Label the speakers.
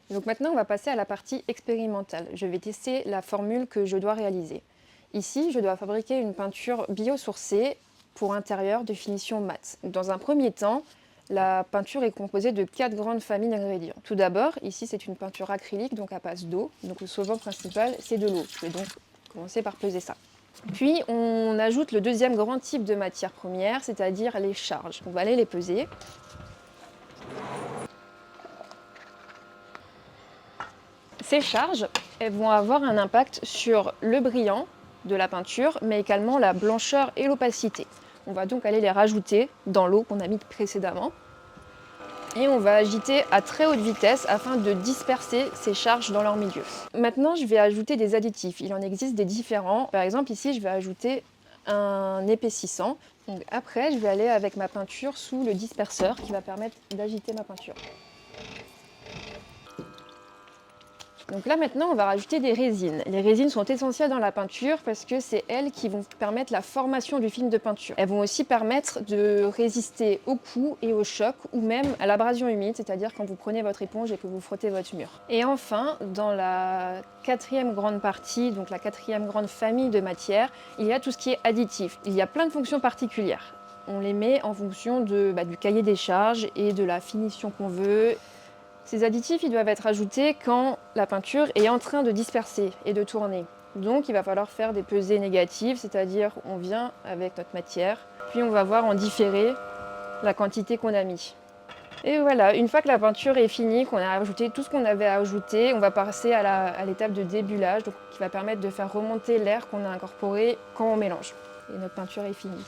Speaker 1: Donc maintenant, on va passer à la partie expérimentale. Je vais tester la formule que je dois réaliser. Ici, je dois fabriquer une peinture biosourcée pour intérieur de finition mat. Dans un premier temps, la peinture est composée de 4 grandes familles d'ingrédients. Tout d'abord, ici c'est une peinture acrylique, donc à base d'eau. Donc le solvant principal, c'est de l'eau. Je vais donc commencer par peser ça. Puis on ajoute le deuxième grand type de matière première, c'est-à-dire les charges. On va aller les peser. Ces charges, elles vont avoir un impact sur le brillant de la peinture, mais également la blancheur et l'opacité. On va donc aller les rajouter dans l'eau qu'on a mise précédemment. Et on va agiter à très haute vitesse afin de disperser ces charges dans leur milieu. Maintenant, je vais ajouter des additifs. Il en existe des différents. Par exemple, ici, je vais ajouter un épaississant. Donc après, je vais aller avec ma peinture sous le disperseur qui va permettre d'agiter ma peinture. Donc là maintenant, on va rajouter des résines. Les résines sont essentielles dans la peinture parce que c'est elles qui vont permettre la formation du film de peinture. Elles vont aussi permettre de résister aux coups et aux chocs ou même à l'abrasion humide, c'est-à-dire quand vous prenez votre éponge et que vous frottez votre mur. Et enfin, dans la quatrième grande partie, donc la quatrième grande famille de matières, il y a tout ce qui est additif. Il y a plein de fonctions particulières. On les met en fonction du cahier des charges et de la finition qu'on veut. Ces additifs, ils doivent être ajoutés quand la peinture est en train de disperser et de tourner. Donc il va falloir faire des pesées négatives, c'est-à-dire on vient avec notre matière, puis on va voir en différé la quantité qu'on a mis. Et voilà, une fois que la peinture est finie, qu'on a ajouté tout ce qu'on avait à ajouter, on va passer à l'étape de débulage, donc, qui va permettre de faire remonter l'air qu'on a incorporé quand on mélange. Et notre peinture est finie.